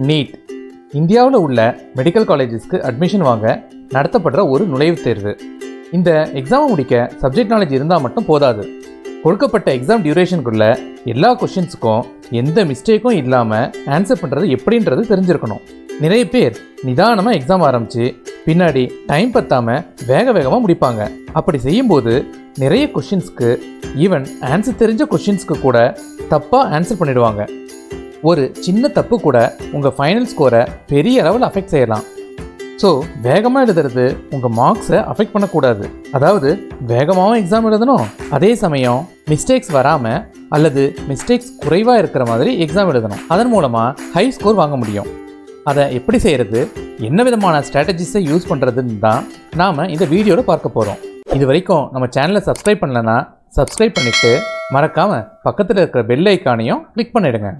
NEET இந்தியாவில் உள்ள medical காலேஜஸ்க்கு admission வாங்க நடத்தப்படுற ஒரு நுழைவுத் தேர்வு. இந்த எக்ஸாமை முடிக்க சப்ஜெக்ட் நாலேஜ் இருந்தால் மட்டும் போதாது. கொடுக்கப்பட்ட எக்ஸாம் டியூரேஷனுக்குள்ள எல்லா கொஷின்ஸுக்கும் எந்த மிஸ்டேக்கும் இல்லாமல் ஆன்சர் பண்ணுறது எப்படின்றது தெரிஞ்சிருக்கணும். நிறைய பேர் நிதானமாக எக்ஸாம் ஆரம்பித்து பின்னாடி டைம் பத்தாமல் வேகமாக முடிப்பாங்க. அப்படி செய்யும்போது நிறைய கொஷின்ஸ்க்கு ஈவன் ஆன்சர் தெரிஞ்ச கொஷின்ஸ்க்கு கூட தப்பாக ஆன்சர் பண்ணிடுவாங்க. ஒரு சின்ன தப்பு கூட உங்கள் ஃபைனல் ஸ்கோரை பெரிய அளவில் அஃபெக்ட் செய்யலாம். ஸோ வேகமாக எழுதுறது உங்கள் மார்க்ஸை அஃபெக்ட் பண்ணக்கூடாது. அதாவது வேகமாகவும் எக்ஸாம் எழுதணும், அதே சமயம் மிஸ்டேக்ஸ் வராமல் அல்லது மிஸ்டேக்ஸ் குறைவாக இருக்கிற மாதிரி எக்ஸாம் எழுதணும். அதன் மூலமாக ஹை ஸ்கோர் வாங்க முடியும். அதை எப்படி செய்கிறது, என்ன விதமான ஸ்ட்ராட்டஜிஸை யூஸ் பண்ணுறதுன்னு தான் நாம் இந்த வீடியோவில் பார்க்க போகிறோம். இது வரைக்கும் நம்ம சேனலை சப்ஸ்கிரைப் பண்ணலன்னா சப்ஸ்கிரைப் பண்ணிவிட்டு மறக்காமல் பக்கத்தில் இருக்கிற பெல் ஐக்கானையும் கிளிக் பண்ணிவிடுங்க.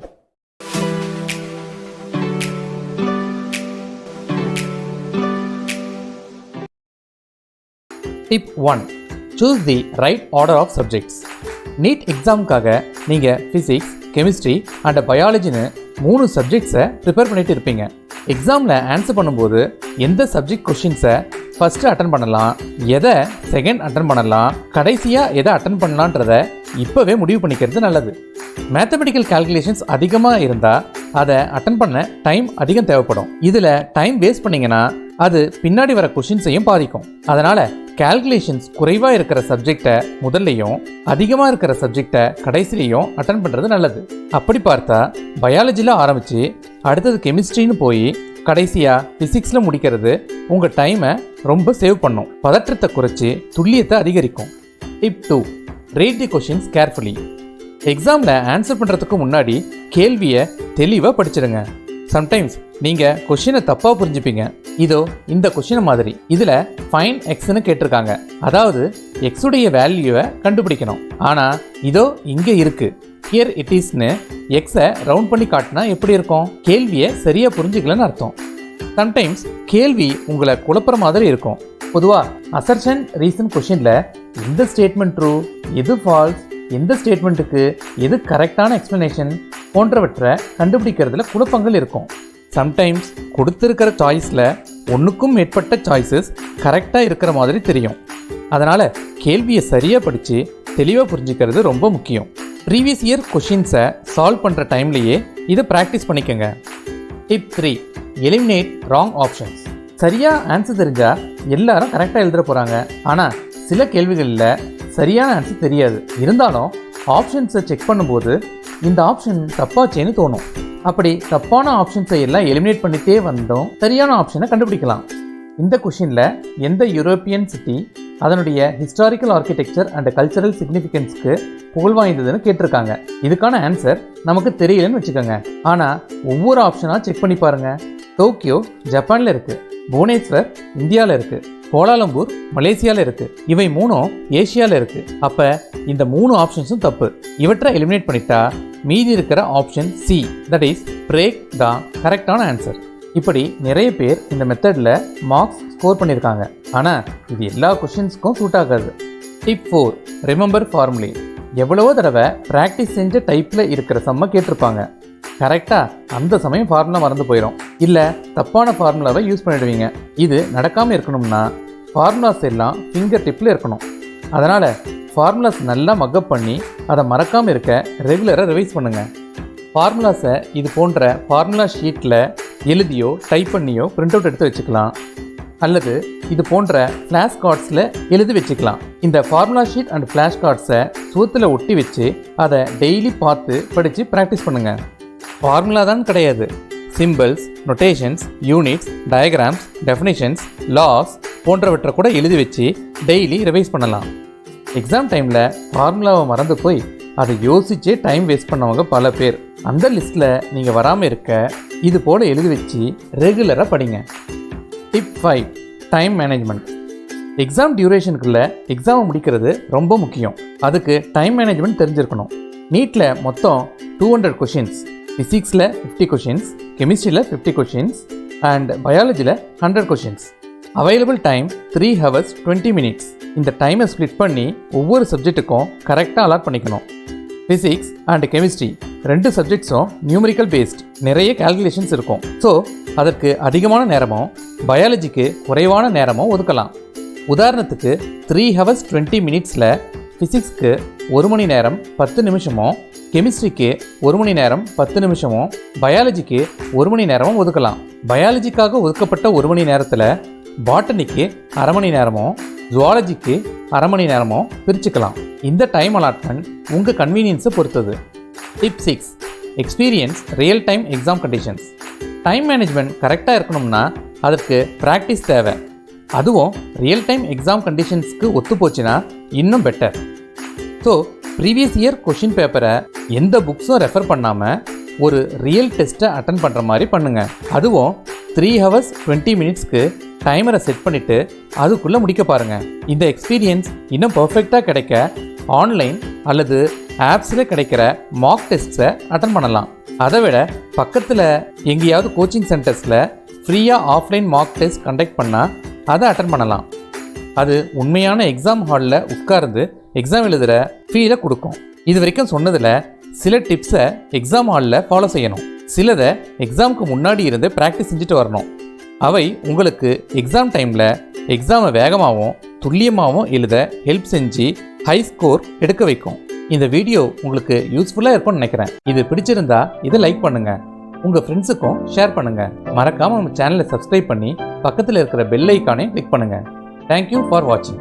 Tip 1. Choose the right order of subjects. NEET எக்ஸாமுக்காக நீங்கள் ஃபிசிக்ஸ், கெமிஸ்ட்ரி அண்ட் பயாலஜின்னு 3 சப்ஜெக்ட்ஸை ப்ரிப்பேர் பண்ணிட்டு இருப்பீங்க. எக்ஸாமில் ஆன்சர் பண்ணும்போது எந்த சப்ஜெக்ட் கொஷின்ஸை ஃபஸ்ட்டு அட்டன் பண்ணலாம், எதை செகண்ட் அட்டன் பண்ணலாம், கடைசியாக எதை அட்டன் பண்ணலான்றதை இப்போவே முடிவு பண்ணிக்கிறது நல்லது. மேத்தமெட்டிக்கல் கால்குலேஷன்ஸ் அதிகமாக இருந்தால் அதை அட்டன் பண்ண டைம் அதிகம் தேவைப்படும். இதில் டைம் வேஸ்ட் பண்ணிங்கன்னா அது பின்னாடி வர கொஷின்ஸையும் பாதிக்கும். அதனால் கால்குலேஷன்ஸ் குறைவாக இருக்கிற சப்ஜெக்டை முதல்லையும் அதிகமாக இருக்கிற சப்ஜெக்டை கடைசிலையும் அட்டன் பண்ணுறது நல்லது. அப்படி பார்த்தா பயாலஜியில் ஆரம்பித்து அடுத்தது கெமிஸ்ட்ரின்னு போய் கடைசியாக ஃபிசிக்ஸில் முடிக்கிறது உங்கள் டைமை ரொம்ப சேவ் பண்ணும், பதற்றத்தை குறைச்சி துல்லியத்தை அதிகரிக்கும். Tip 2. Read the questions carefully. எக்ஸாமில் ஆன்சர் பண்ணுறதுக்கு முன்னாடி கேள்வியை தெளிவாக படிச்சிடுங்க. சம்டைம்ஸ் நீங்கள் கொஷினை தப்பாக புரிஞ்சுப்பீங்க. இதோ இந்த கொஷினை மாதிரி இதில் ஃபைண்ட் எக்ஸ்ன்னு கேட்டிருக்காங்க, அதாவது எக்ஸுடைய வேல்யூவை கண்டுபிடிக்கணும். ஆனால் இதோ இங்கே இருக்குது, ஹியர் இட் இஸ்ன்னு எக்ஸை ரவுண்ட் பண்ணி காட்டினா எப்படி இருக்கும்? கேள்வியை சரியாக புரிஞ்சுக்கலன்னு அர்த்தம். சம்டைம்ஸ் கேள்வி உங்களை குழப்புற மாதிரி இருக்கும். பொதுவாக அசர்ஷன் ரீசன் கொஷினில் எந்த ஸ்டேட்மெண்ட் ட்ரூ, எது ஃபால்ஸ், எந்த ஸ்டேட்மெண்ட்டுக்கு எது கரெக்டான எக்ஸ்ப்ளனேஷன் போன்றவற்றை கண்டுபிடிக்கிறதுல குழப்பங்கள் இருக்கும். சம்டைம்ஸ் கொடுத்துருக்கிற சாய்ஸில் ஒன்றுக்கும் மேற்பட்ட சாய்ஸஸ் கரெக்டாக இருக்கிற மாதிரி தெரியும். அதனால் கேள்வியை சரியாக படித்து தெளிவாக புரிஞ்சுக்கிறது ரொம்ப முக்கியம். ப்ரீவியஸ் இயர் கொஷின்ஸை சால்வ் பண்ணுற டைம்லேயே இதை ப்ராக்டிஸ் பண்ணிக்கோங்க. டிப் 3. Eliminate wrong options. சரியாக ஆன்சர் தெரிஞ்சால் எல்லாரும் கரெக்டாக எழுத போகிறாங்க. ஆனால் சில கேள்விகளில் சரியான ஆன்சர் தெரியாது. இருந்தாலும் ஆப்ஷன்ஸை செக் பண்ணும்போது இந்த ஆப்ஷன் தப்பாச்சேன்னு தோணும். அப்படி தப்பான ஆப்ஷன்ஸை எல்லாம் எலிமினேட் பண்ணிகிட்டே வந்தோம் சரியான ஆப்ஷனை கண்டுபிடிக்கலாம். இந்த கொஷினில் எந்த யூரோப்பியன் சிட்டி அதனுடைய ஹிஸ்டாரிக்கல் ஆர்கிடெக்சர் அண்ட் கல்ச்சரல் சிக்னிஃபிகன்ஸ்க்கு புகழ் வாய்ந்ததுன்னு கேட்டிருக்காங்க. இதுக்கான ஆன்சர் நமக்கு தெரியலன்னு வச்சுக்கோங்க. ஆனால் ஒவ்வொரு ஆப்ஷனாக செக் பண்ணி பாருங்கள். டோக்கியோ ஜப்பானில் இருக்குது, புவனேஸ்வர் இந்தியாவில் இருக்குது, கோலாலம்பூர் மலேசியாவில் இருக்குது, இவை 3 ஏஷியாவில் இருக்குது. அப்போ இந்த 3 ஆப்ஷன்ஸும் தப்பு. இவற்றை எலிமினேட் பண்ணிட்டா மீதி இருக்கிற option C, that is break தான் கரெக்டான ஆன்சர். இப்படி நிறைய பேர் இந்த மெத்தடில் மார்க்ஸ் ஸ்கோர் பண்ணியிருக்காங்க. ஆனால் இது எல்லா கொஷின்ஸ்க்கும் சூட் ஆகாது. டிப் 4. ரிமெம்பர் ஃபார்முலே. எவ்வளவோ தடவை ப்ராக்டிஸ் செஞ்ச டைப்பில் இருக்கிற சம்மை கேட்டிருப்பாங்க. கரெக்டாக அந்த சமயம் ஃபார்முலா மறந்து போயிடும், இல்லை தப்பான ஃபார்முலாவை யூஸ் பண்ணிடுவீங்க. இது நடக்காமல் இருக்கணும்னா ஃபார்முலாஸ் எல்லாம் ஃபிங்கர் டிப்பில் இருக்கணும். அதனால் ஃபார்முலாஸ் நல்லா மக்கப் பண்ணி அதை மறக்காமல் இருக்க ரெகுலராக ரிவைஸ் பண்ணுங்கள். ஃபார்முலாஸை இது போன்ற ஃபார்முலா ஷீட்டில் எழுதியோ டைப் பண்ணியோ பிரிண்ட் அவுட் எடுத்து வச்சுக்கலாம், அல்லது இது போன்ற ஃப்ளாஷ் கார்ட்ஸில் எழுதி வச்சுக்கலாம். இந்த ஃபார்முலா ஷீட் அண்ட் ஃப்ளாஷ் கார்ட்ஸை சுவத்தில் ஒட்டி வச்சு அதை டெய்லி பார்த்து படித்து ப்ராக்டிஸ் பண்ணுங்கள். ஃபார்முலா தான் கிடையாது, symbols, notations, units, diagrams, definitions, laws போன்றவற்றை கூட எழுதி வச்சு டெய்லி ரிவைஸ் பண்ணலாம். எக்ஸாம் டைமில் ஃபார்முலாவை மறந்து போய் அதை யோசிச்சே டைம் வேஸ்ட் பண்ணவங்க பல பேர். அந்த லிஸ்ட்டில் நீங்கள் வராமல் இருக்க இது போல் எழுதி வச்சு ரெகுலராக படிங்க. டிப் 5. Time management. எக்ஸாம் டியூரேஷனுக்குள்ளே எக்ஸாமை முடிக்கிறது ரொம்ப முக்கியம். அதுக்கு டைம் மேனேஜ்மெண்ட் தெரிஞ்சிருக்கணும். நீட்டில் மொத்தம் 200 கொஷின்ஸ், ஃபிசிக்ஸில் 50 கொஷின்ஸ், கெமிஸ்ட்ரியில் 50 கொஷின்ஸ் அண்ட் பயாலஜியில் 100 questions. Available time 3 hours 20 minutes. இந்த டைமை ஸ்ப்ளிட் பண்ணி ஒவ்வொரு சப்ஜெக்ட்டுக்கும் கரெக்டாக அலாட் பண்ணிக்கணும். ஃபிசிக்ஸ் அண்ட் கெமிஸ்ட்ரி 2 சப்ஜெக்ட்ஸும் நியூமரிக்கல் பேஸ்ட், நிறைய கால்குலேஷன்ஸ் இருக்கும். ஸோ அதற்கு அதிகமான நேரமும் பயாலஜிக்கு குறைவான நேரமும் ஒதுக்கலாம். உதாரணத்துக்கு 3 hours 20 minutesல ஃபிசிக்ஸ்க்கு 1 மணி நேரம் 10 நிமிஷமும், கெமிஸ்ட்ரிக்கு 1 மணி நேரம் 10 நிமிஷமும், பயாலஜிக்கு 1 மணி நேரமும் ஒதுக்கலாம். பயாலஜிக்காக ஒதுக்கப்பட்ட 1 மணி நேரத்தில் பாட்டனிக்கு அரை மணி நேரமும், ஜுவாலஜிக்கு அரை மணி நேரமும் பிரிச்சுக்கலாம். இந்த டைம் அலாட்மெண்ட் உங்கள் கன்வீனியன்ஸை பொறுத்தது. Tip 6, experience real time exam conditions. Time management கரெக்டாக இருக்கணும்னா அதற்கு ப்ராக்டிஸ் தேவை. அதுவும் ரியல் டைம் எக்ஸாம் கண்டிஷன்ஸ்க்கு ஒத்து போச்சுன்னா இன்னும் better. So previous year question பேப்பரை எந்த புக்ஸும் ரெஃபர் பண்ணாமல் ஒரு ரியல் டெஸ்ட்டை அட்டன் பண்ணுற மாதிரி பண்ணுங்கள். அதுவும் 3 hours 20 minutesக்கு டைமரை செட் பண்ணிவிட்டு அதுக்குள்ளே முடிக்க பாருங்கள். இந்த எக்ஸ்பீரியன்ஸ் இன்னும் பர்ஃபெக்டாக கிடைக்க ஆன்லைன் அல்லது ஆப்ஸில் கிடைக்கிற மார்க் டெஸ்ட்ஸை அட்டன் பண்ணலாம். அதை விட பக்கத்தில் எங்கேயாவது கோச்சிங் சென்டர்ஸில் ஃப்ரீயாக ஆஃப்லைன் மார்க் டெஸ்ட் கண்டக்ட் பண்ணால் அதை அட்டன் பண்ணலாம். அது உண்மையான எக்ஸாம் ஹாலில் உட்கார்ந்து எக்ஸாம் எழுதுகிற ஃபீலை கொடுக்கும். இது வரைக்கும் சொன்னதில் சில டிப்ஸை எக்ஸாம் ஹாலில் ஃபாலோ செய்யணும். சிலதை எக்ஸாமுக்கு முன்னாடி இருந்து ப்ராக்டிஸ் செஞ்சுட்டு வரணும். அவை உங்களுக்கு எக்ஸாம் டைமில் எக்ஸாமை வேகமாகவும் துல்லியமாகவும் எழுத ஹெல்ப் செஞ்சு ஹை ஸ்கோர் எடுக்க வைக்கும். இந்த வீடியோ உங்களுக்கு யூஸ்ஃபுல்லாக இருக்கும்னு நினைக்கிறேன். இது பிடிச்சிருந்தா இதை லைக் பண்ணுங்கள், உங்கள் ஃப்ரெண்ட்ஸுக்கும் ஷேர் பண்ணுங்கள். மறக்காமல் நம்ம சேனலை சப்ஸ்கிரைப் பண்ணி பக்கத்தில் இருக்கிற பெல் ஐக்கானை கிளிக் பண்ணுங்கள். தேங்க்யூ ஃபார் வாட்சிங்.